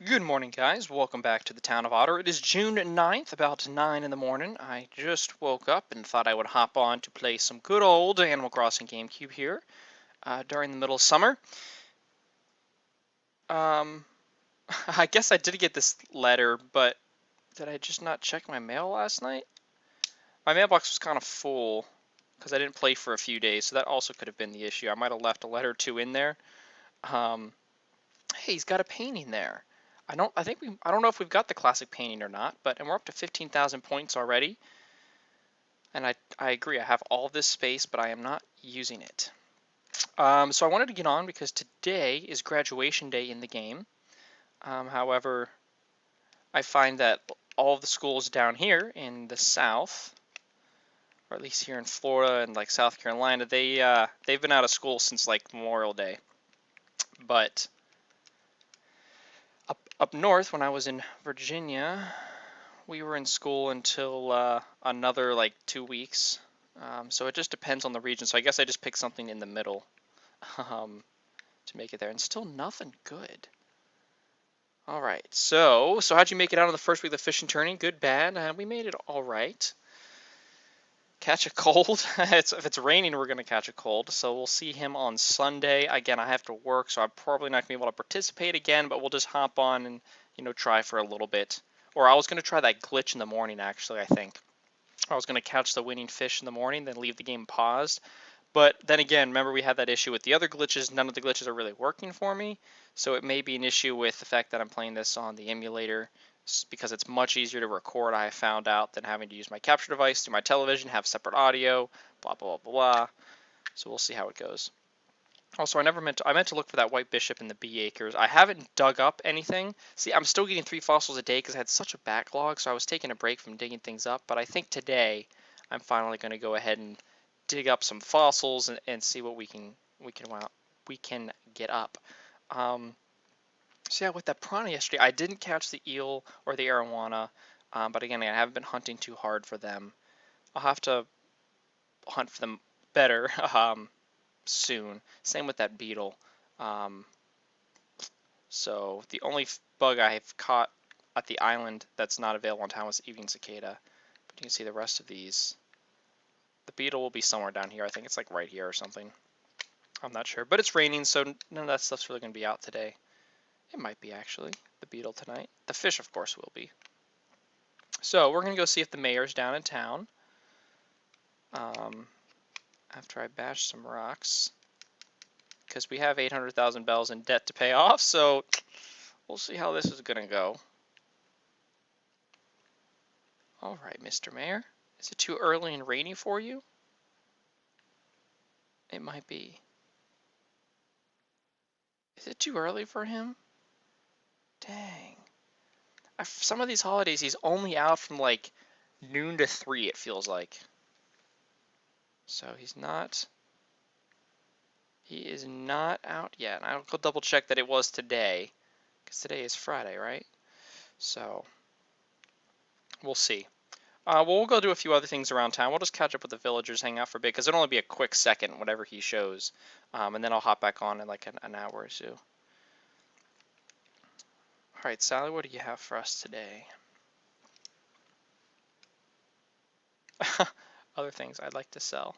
Good morning, guys. Welcome back to the town of Otter. It is June 9th, about 9 in the morning. I just woke up and thought I would hop on to play some good old Animal Crossing GameCube here during the middle of summer. Um, I guess I did get this letter, but did I just not check my mail last night? My mailbox was kind of full because I didn't play for a few days, so that also could have been the issue. I might have left a letter or two in there. Um, hey, he's got a painting there. I don't know if we've got the classic painting or not, and we're up to 15,000 points already. And I agree, I have all this space, but I am not using it. So I wanted to get on because today is graduation day in the game. However, I find that all of the schools down here in the South, or at least here in Florida and like South Carolina, they've been out of school since like Memorial Day. But up north, when I was in Virginia, we were in school until another like 2 weeks. So it just depends on the region. So I guess I just picked something in the middle to make it there, and still nothing good. All right. So how'd you make it out of the first week of the fishing tourney? Good, bad? We made it all right. Catch a cold. If it's raining, we're gonna catch a cold. So we'll see him on Sunday. Again, I have to work, so I'm probably not gonna be able to participate again. But we'll just hop on and try for a little bit. Or I was gonna try that glitch in the morning. Actually, I think I was gonna catch the winning fish in the morning, then leave the game paused. But then again, remember we had that issue with the other glitches. None of the glitches are really working for me. So it may be an issue with the fact that I'm playing this on the emulator because it's much easier to record, I found out, than having to use my capture device through my television, have separate audio, blah, blah, blah, blah. So we'll see how it goes. Also, I meant to look for that white bishop in the bee acres. I haven't dug up anything. See, I'm still getting 3 fossils a day because I had such a backlog, so I was taking a break from digging things up. But I think today I'm finally going to go ahead and dig up some fossils and see what we can get up. So yeah, with that piranha yesterday, I didn't catch the eel or the arowana, but again, I haven't been hunting too hard for them. I'll have to hunt for them better soon. Same with that beetle. So the only bug I've caught at the island that's not available in town was evening cicada. But you can see the rest of these. The beetle will be somewhere down here. I think it's like right here or something. I'm not sure. But it's raining, so none of that stuff's really going to be out today. It might be, actually, the beetle tonight. The fish, of course, will be. So we're going to go see if the mayor's down in town. After I bash some rocks. Because we have 800,000 bells in debt to pay off, so we'll see how this is going to go. All right, Mr. Mayor. Is it too early and rainy for you? It might be. Is it too early for him? Dang. Some of these holidays, he's only out from like noon to 3, it feels like. So he is not out yet. I'll go double check that it was today, because today is Friday, right? So we'll see. Well, we'll go do a few other things around town. We'll just catch up with the villagers, hang out for a bit, because it'll only be a quick second, whatever he shows. And then I'll hop back on in like an hour or two. All right, Sally, what do you have for us today? Other things I'd like to sell.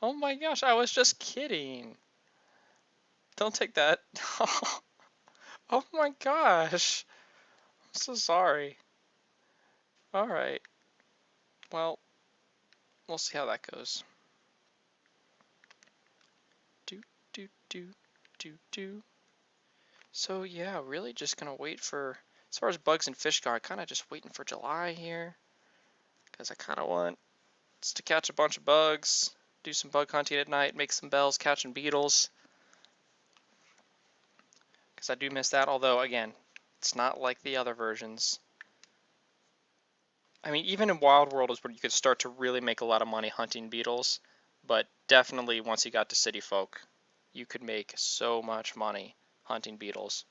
Oh my gosh, I was just kidding. Don't take that. Oh my gosh. I'm so sorry. Alright. Well, we'll see how that goes. Do. So yeah, really just gonna wait for, as far as bugs and fish go, I'm kind of just waiting for July here. Because I kind of want to catch a bunch of bugs, do some bug hunting at night, make some bells catching beetles. Because I do miss that, although again, it's not like the other versions. I mean, even in Wild World is where you could start to really make a lot of money hunting beetles, but definitely once you got to City Folk, you could make so much money hunting beetles.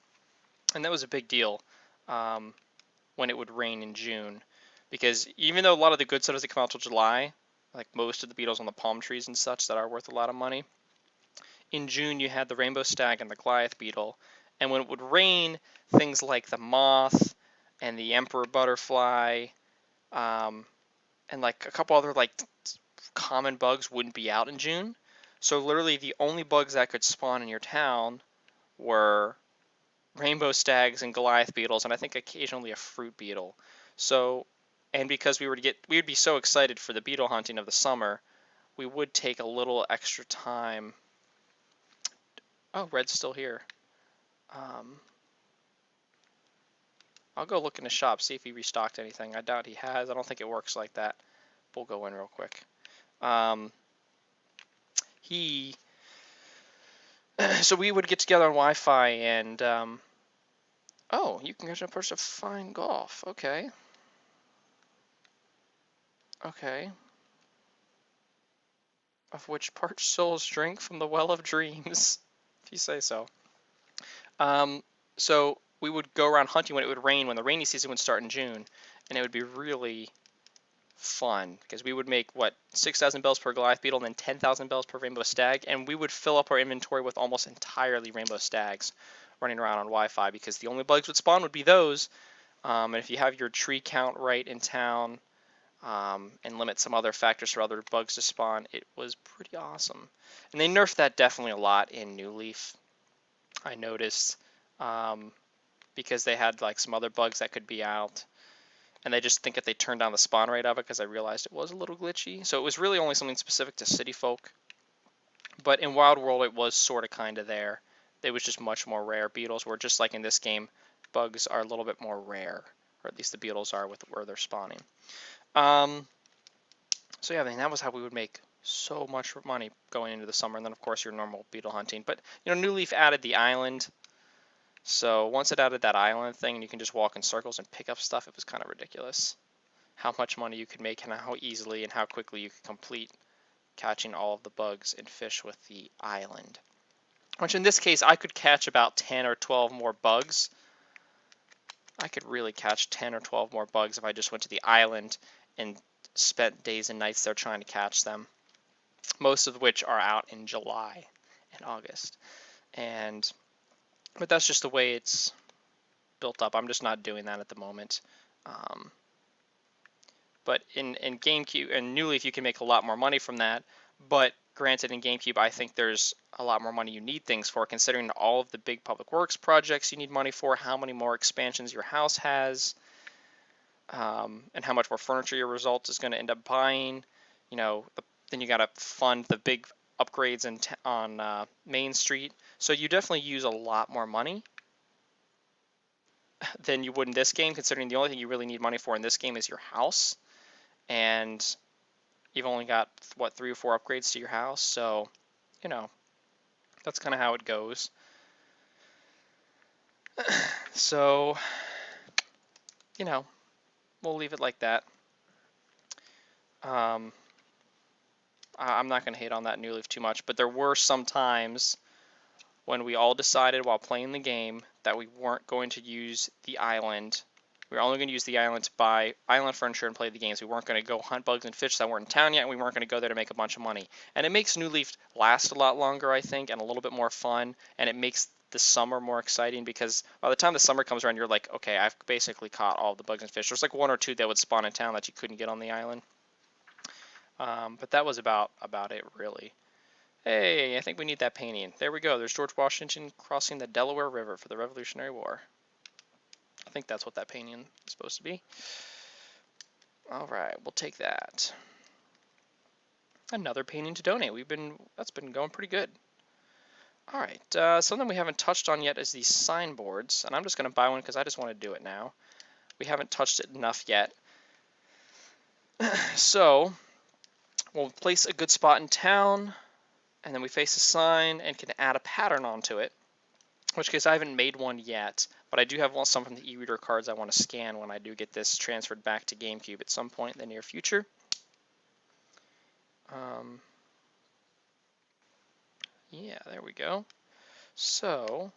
And that was a big deal when it would rain in June, because even though a lot of the good stuff doesn't come out till July, like most of the beetles on the palm trees and such that are worth a lot of money, in June you had the rainbow stag and the Goliath beetle, and when it would rain, things like the moth and the emperor butterfly, um, and like a couple other like common bugs wouldn't be out in June. So literally the only bugs that could spawn in your town were rainbow stags and Goliath beetles, and I think occasionally a fruit beetle. So, and because we would be so excited for the beetle hunting of the summer, we would take a little extra time. Oh, Red's still here. Um, I'll go look in the shop, see if he restocked anything. I doubt he has. I don't think it works like that. We'll go in real quick. He so we would get together on Wi-Fi and oh, you can catch a person of fine golf. Okay. Okay. Of which parched souls drink from the well of dreams, if you say so. So we would go around hunting when it would rain, when the rainy season would start in June, and it would be really fun because we would make 6,000 bells per Goliath beetle and then 10,000 bells per rainbow stag, and we would fill up our inventory with almost entirely rainbow stags running around on Wi-Fi because the only bugs would spawn would be those. And if you have your tree count right in town, and limit some other factors for other bugs to spawn, it was pretty awesome. And they nerfed that definitely a lot in New Leaf, I noticed, because they had like some other bugs that could be out, and they just think that they turned down the spawn rate of it because I realized it was a little glitchy. So it was really only something specific to city folk. But in Wild World, it was sort of kind of there. It was just much more rare. Beetles were just like in this game, bugs are a little bit more rare, or at least the beetles are with where they're spawning. So yeah, I mean, that was how we would make so much money going into the summer, and then of course your normal beetle hunting. But New Leaf added the island, so once it added that island thing, and you can just walk in circles and pick up stuff, it was kind of ridiculous how much money you could make and how easily and how quickly you could complete catching all of the bugs and fish with the island. Which in this case, I could catch about 10 or 12 more bugs. I could really catch 10 or 12 more bugs if I just went to the island and spent days and nights there trying to catch them, most of which are out in July and August. But that's just the way it's built up. I'm just not doing that at the moment. But in GameCube and New Leaf, you can make a lot more money from that. But granted, in GameCube, I think there's a lot more money you need things for, considering all of the big public works projects you need money for, how many more expansions your house has, and how much more furniture your result is going to end up buying. Then you got to fund the big upgrades on Main Street. So you definitely use a lot more money than you would in this game, considering the only thing you really need money for in this game is your house. And you've only got, 3 or 4 upgrades to your house. So, that's kind of how it goes. So, we'll leave it like that. I'm not going to hate on that New Leaf too much, but there were some times when we all decided while playing the game that we weren't going to use the island. We were only going to use the island to buy island furniture and play the games. We weren't going to go hunt bugs and fish that weren't in town yet, and we weren't going to go there to make a bunch of money. And it makes New Leaf last a lot longer, I think, and a little bit more fun, and it makes the summer more exciting because by the time the summer comes around, you're like, okay, I've basically caught all the bugs and fish. There's like 1 or 2 that would spawn in town that you couldn't get on the island. But that was about it, really. Hey, I think we need that painting. There we go. There's George Washington crossing the Delaware River for the Revolutionary War. I think that's what that painting is supposed to be. All right, we'll take that. Another painting to donate. That's been going pretty good. All right, something we haven't touched on yet is these signboards, and I'm just going to buy one because I just want to do it now. We haven't touched it enough yet. So we'll place a good spot in town, and then we face a sign and can add a pattern onto it. In which case I haven't made one yet, but I do have some from the e-reader cards I want to scan when I do get this transferred back to GameCube at some point in the near future. Yeah, there we go. So,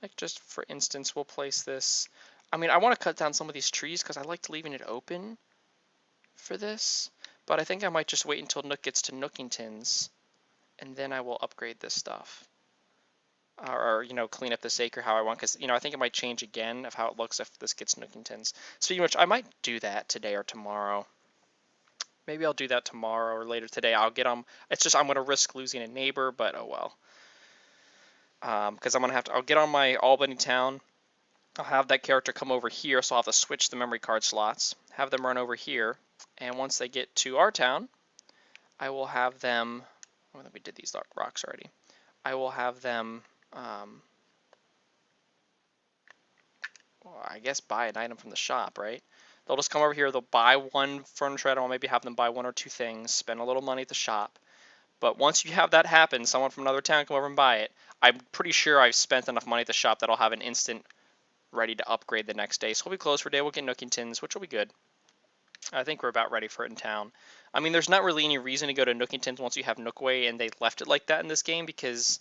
like just for instance, we'll place this. I mean, I want to cut down some of these trees because I liked leaving it open for this, but I think I might just wait until Nook gets to Nookingtons and then I will upgrade this stuff. Or, you know, clean up this acre how I want, because, you know, I think it might change again of how it looks if this gets Nookingtons. Speaking of which, I might do that today or tomorrow. Maybe I'll do that tomorrow or later today. I'll get on. It's just I'm gonna risk losing a neighbor, but oh well. Because I'll get on my Albany town. I'll have that character come over here, so I'll have to switch the memory card slots. Have them run over here, and once they get to our town, I will have them. Oh, we did these rocks already. I will have them. Well, I guess buy an item from the shop, right? They'll just come over here, they'll buy one furniture item, or maybe have them buy one or two things, spend a little money at the shop. But once you have that happen, someone from another town come over and buy it, I'm pretty sure I've spent enough money at the shop that I'll have an instant ready to upgrade the next day. So we'll be closed for a day, we'll get Nookingtons, which will be good. I think we're about ready for it in town. I mean, there's not really any reason to go to Nookingtons once you have Nookway, and they left it like that in this game because,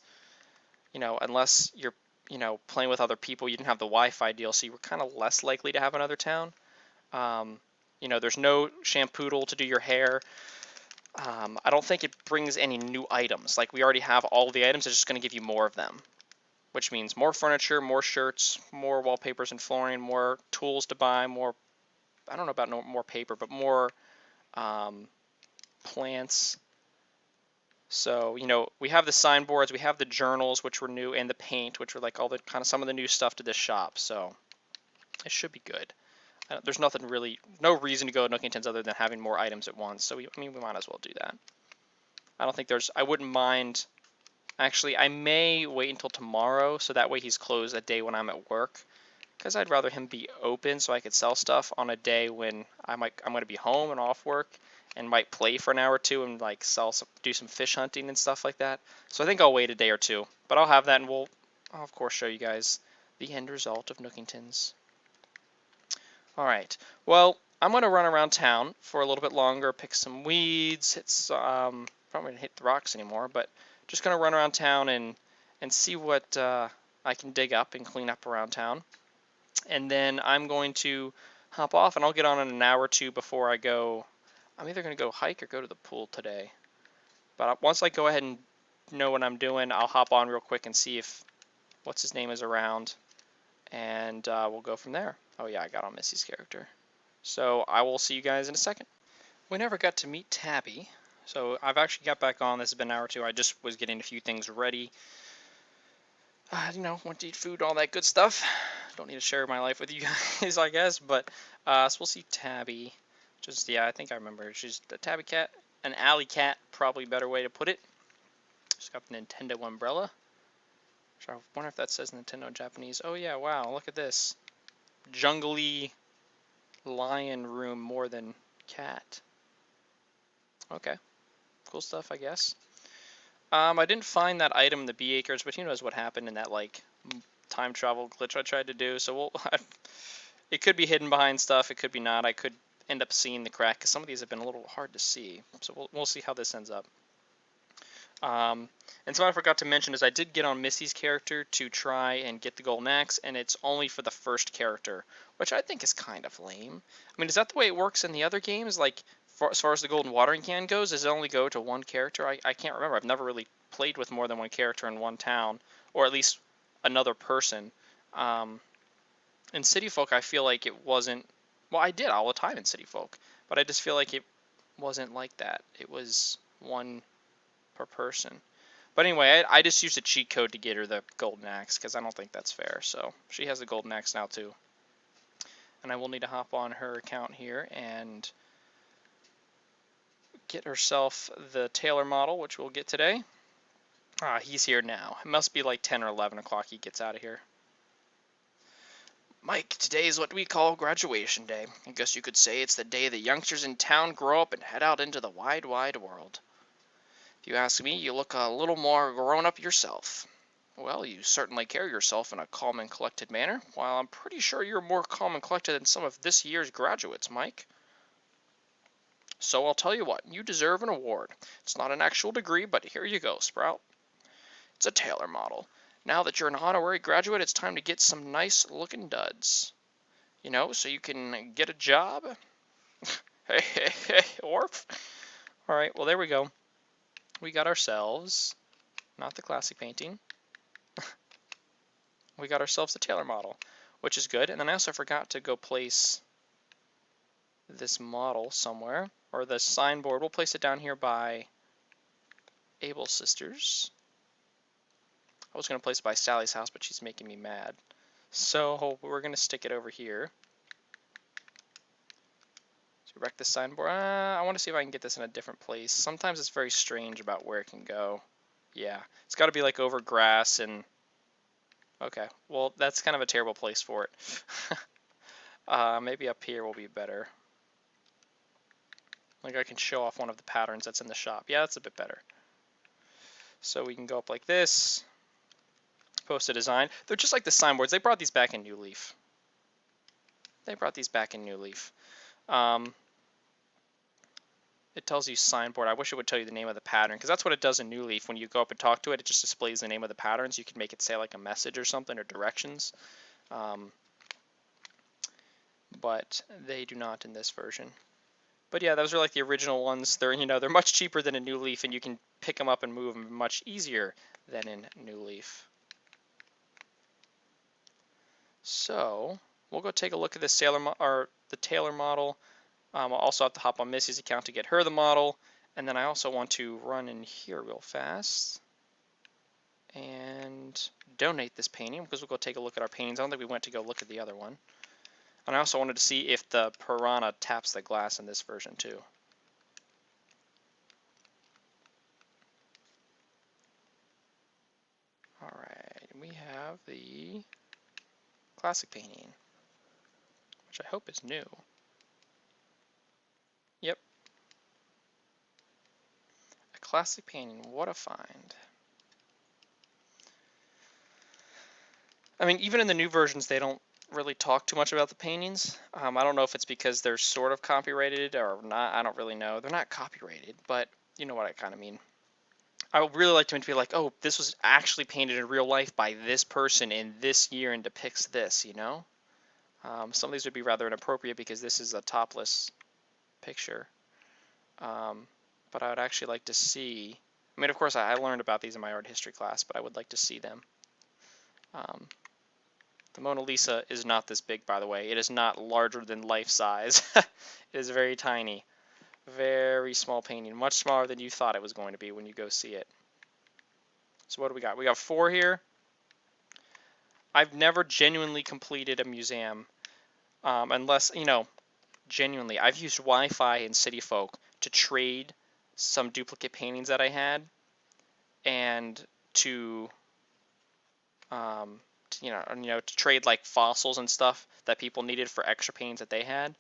you know, unless you're, you know, playing with other people, you didn't have the Wi-Fi deal, so you were kind of less likely to have another town. You know, there's no shampoo to do your hair. I don't think it brings any new items. Like, we already have all the items, it's just going to give you more of them. Which means more furniture, more shirts, more wallpapers and flooring, more tools to buy, more, I don't know about more paper, but more plants. So, you know, we have the signboards, we have the journals, which were new, and the paint, which were like all the kind of some of the new stuff to this shop. So, it should be good. There's nothing really, no reason to go to Nookingtons other than having more items at once. So, I mean, we might as well do that. I don't think I wouldn't mind. Actually, I may wait until tomorrow, so that way he's closed a day when I'm at work. Because I'd rather him be open so I could sell stuff on a day when I'm going to be home and off work, and might play for an hour or two and like do some fish hunting and stuff like that. So I think I'll wait a day or two. But I'll have that, and I'll of course show you guys the end result of Nookingtons. Alright, well, I'm going to run around town for a little bit longer, pick some weeds. It's probably going to hit the rocks anymore, but just going to run around town and see what I can dig up and clean up around town. And then I'm going to hop off, and I'll get on in an hour or two before I go. I'm either going to go hike or go to the pool today. But once I go ahead and know what I'm doing, I'll hop on real quick and see if what's-his-name is around, and we'll go from there. Oh yeah, I got on Missy's character. So I will see you guys in a second. We never got to meet Tabby, so I've actually got back on. This has been an hour or two. I just was getting a few things ready. You know, want to eat food, all that good stuff. Don't need to share my life with you guys, I guess. But so we'll see Tabby. Just yeah, I think I remember. She's a tabby cat, an alley cat, probably a better way to put it. She's got the Nintendo umbrella. I wonder if that says Nintendo in Japanese. Oh yeah, wow, look at this. Jungly lion room more than cat. Okay, cool stuff, I guess. I didn't find that item in the bee acres, but who knows what happened in that like time travel glitch I tried to do. So it could be hidden behind stuff. It could be not. I could end up seeing the crack because some of these have been a little hard to see. So we'll see how this ends up. And something I forgot to mention is I did get on Missy's character to try and get the golden axe, and it's only for the first character, which I think is kind of lame. I mean, is that the way it works in the other games? Like, as far as the golden watering can goes, does it only go to one character? I can't remember. I've never really played with more than one character in one town, or at least another person. In City Folk, I feel like it wasn't. Well, I did all the time in City Folk, but I just feel like it wasn't like that. It was one per person. But anyway, I just used a cheat code to get her the golden axe because I don't think that's fair. So she has the golden axe now too. And I will need to hop on her account here and get herself the tailor model, which we'll get today. He's here now. It must be like 10 or 11 o'clock he gets out of here. Mike, today is what we call graduation day. I guess you could say it's the day the youngsters in town grow up and head out into the wide, wide world. If you ask me, you look a little more grown up yourself. Well, you certainly carry yourself in a calm and collected manner, while I'm pretty sure you're more calm and collected than some of this year's graduates, Mike. So I'll tell you what, you deserve an award. It's not an actual degree, but here you go, Sprout. It's a tailor model. Now that you're an honorary graduate, it's time to get some nice looking duds. You know, so you can get a job. Hey, Orf. Alright, well there we go. we got ourselves, not the classic painting, we got ourselves the Taylor model, which is good. And then I also forgot to go place this model somewhere, or the signboard. We'll place it down here by Able Sisters. I was going to place it by Sally's house, but she's making me mad. So we're going to stick it over here. So wreck the signboard. I want to see if I can get this in a different place. Sometimes it's very strange about where it can go. Yeah, it's got to be like over grass and... Okay, well, that's kind of a terrible place for it. Maybe up here will be better. Like I can show off one of the patterns that's in the shop. Yeah, that's a bit better. So we can go up like this. Post a design. They're just like the signboards. They brought these back in New Leaf. It tells you signboard. I wish it would tell you the name of the pattern, because that's what it does in New Leaf. When you go up and talk to it, it just displays the name of the patterns. You can make it say like a message or something, or directions. But they do not in this version. But yeah, those are like the original ones. They're, they're much cheaper than in New Leaf, and you can pick them up and move them much easier than in New Leaf. So we'll go take a look at this the Taylor model. I'll also have to hop on Missy's account to get her the model, and then I also want to run in here real fast and donate this painting, because we'll go take a look at our paintings. I don't think we went to go look at the other one. And I also wanted to see if the piranha taps the glass in this version too. Alright, we have the classic painting, which I hope is new. Yep. A classic painting, what a find. I mean, even in the new versions, they don't really talk too much about the paintings. I don't know if it's because they're sort of copyrighted or not. I don't really know. They're not copyrighted, but you know what I kind of mean. I would really like to be like, oh, this was actually painted in real life by this person in this year and depicts this, Some of these would be rather inappropriate because this is a topless picture. But I would actually like to see... I mean, of course, I learned about these in my art history class, but I would like to see them. The Mona Lisa is not this big, by the way. It is not larger than life size. It is very tiny. Very small painting. Much smaller than you thought it was going to be when you go see it. So what do we got? We got 4 here. I've never genuinely completed a museum. Unless, genuinely. I've used Wi-Fi in City Folk to trade some duplicate paintings that I had. And to trade like fossils and stuff that people needed for extra paintings that they had.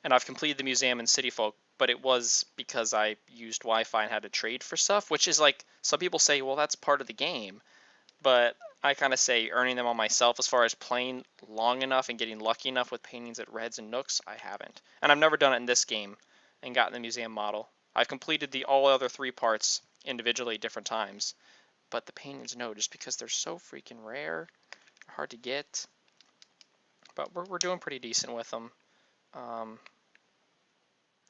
And I've completed the museum in City Folk, but it was because I used Wi-Fi and had to trade for stuff, which is like, some people say, well, that's part of the game. But I kind of say earning them on myself. As far as playing long enough and getting lucky enough with paintings at Reds and Nooks, I haven't. And I've never done it in this game and gotten the museum model. I've completed the all other 3 parts individually different times. But the paintings, no, just because they're so freaking rare, hard to get. But we're doing pretty decent with them.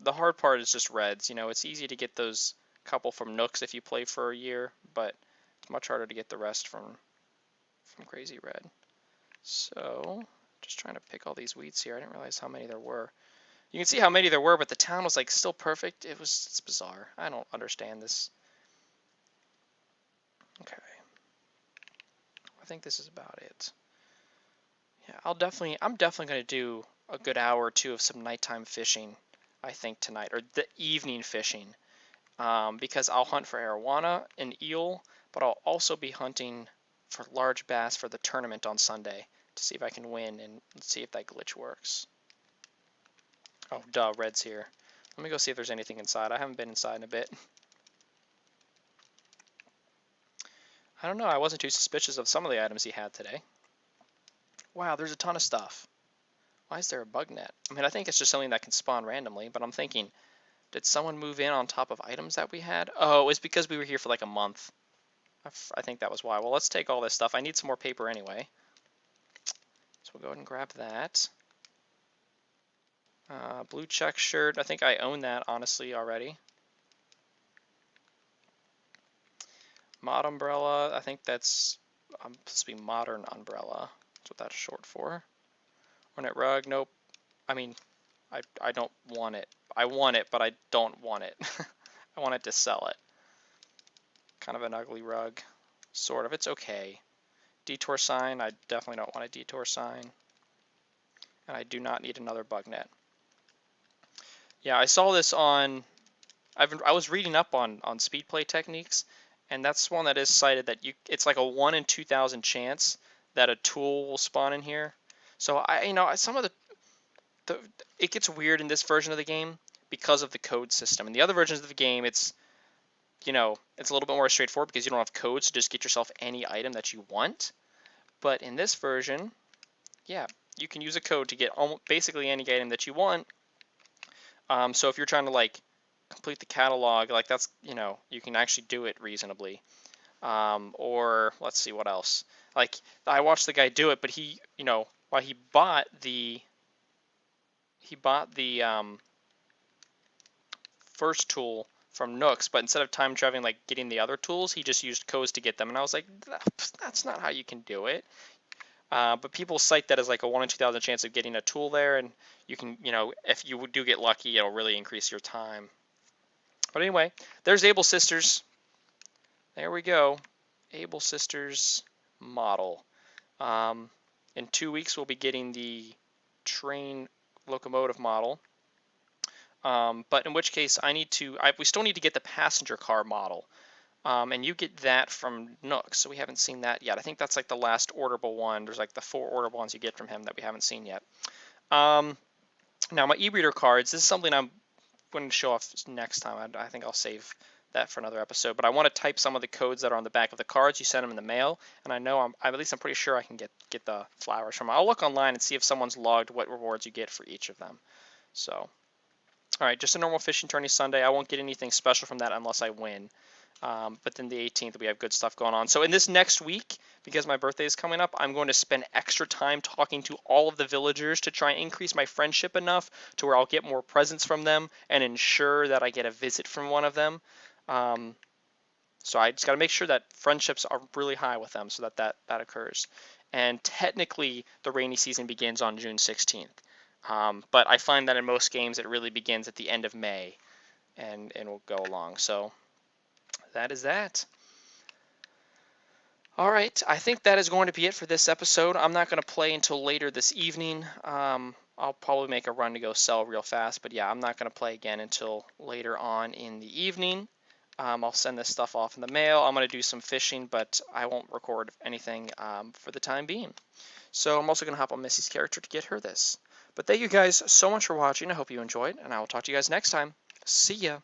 The hard part is just Reds. It's easy to get those couple from Nooks if you play for a year, but it's much harder to get the rest from Crazy Red. So, just trying to pick all these weeds here. I didn't realize how many there were. You can see how many there were, but the town was like still perfect. It's bizarre. I don't understand this. Okay. I think this is about it. Yeah, I'm definitely going to do a good hour or 2 of some nighttime fishing, I think, tonight, or the evening fishing, because I'll hunt for arowana and eel, but I'll also be hunting for large bass for the tournament on Sunday to see if I can win and see if that glitch works. Oh, duh, Red's here. Let me go see if there's anything inside. I haven't been inside in a bit. I don't know, I wasn't too suspicious of some of the items he had today. Wow, there's a ton of stuff. Why is there a bug net? I mean, I think it's just something that can spawn randomly, but I'm thinking, did someone move in on top of items that we had? Oh, it was because we were here for like a month. I think that was why. Well, let's take all this stuff. I need some more paper anyway. So we'll go ahead and grab that. Blue check shirt. I think I own that, honestly, already. Mod umbrella, I think that's supposed to be modern umbrella. That's what that's short for. Hornet rug, nope. I mean, I don't want it. I want it, but I don't want it. I want it to sell it. Kind of an ugly rug. Sort of. It's okay. Detour sign, I definitely don't want a detour sign. And I do not need another bug net. Yeah, I saw this on... I was reading up on speed play techniques, and that's one that is cited that it's like a 1 in 2,000 chance that a tool will spawn in here. So some of it gets weird in this version of the game because of the code system. In the other versions of the game, it's a little bit more straightforward because you don't have codes to just get yourself any item that you want. But in this version, yeah, you can use a code to get basically any item that you want. So if you're trying to like complete the catalog, like that's, you can actually do it reasonably. Or let's see what else. Like I watched the guy do it, but he, while he bought the first tool from Nooks, but instead of time traveling, like getting the other tools, he just used codes to get them. And I was like, that's not how you can do it. But people cite that as like a 1 in 2,000 chance of getting a tool there, and you can, if you do get lucky, it'll really increase your time. But anyway, there's Able Sisters. There we go. Able Sisters model. In 2 weeks, we'll be getting the train locomotive model. But in which case, we still need to get the passenger car model. And you get that from Nook, so we haven't seen that yet. I think that's like the last orderable one. There's like the 4 orderable ones you get from him that we haven't seen yet. Now my e-reader cards, this is something I'm going to show off next time. I think I'll save that for another episode. But I want to type some of the codes that are on the back of the cards. You send them in the mail, and I know I'm pretty sure I can get the flowers from them. I'll look online and see if someone's logged what rewards you get for each of them. So, all right, just a normal fishing tourney Sunday. I won't get anything special from that unless I win. But then the 18th, we have good stuff going on. So in this next week, because my birthday is coming up, I'm going to spend extra time talking to all of the villagers to try and increase my friendship enough to where I'll get more presents from them and ensure that I get a visit from one of them. So I just got to make sure that friendships are really high with them so that occurs. And technically, the rainy season begins on June 16th. But I find that in most games, it really begins at the end of May and will go along. So that is that. All right, I think that is going to be it for this episode. I'm not going to play until later this evening. I'll probably make a run to go sell real fast, but yeah, I'm not going to play again until later on in the evening. I'll send this stuff off in the mail. I'm going to do some fishing, but I won't record anything for the time being. So I'm also going to hop on Missy's character to get her this. But thank you guys so much for watching. I hope you enjoyed, and I will talk to you guys next time. See ya.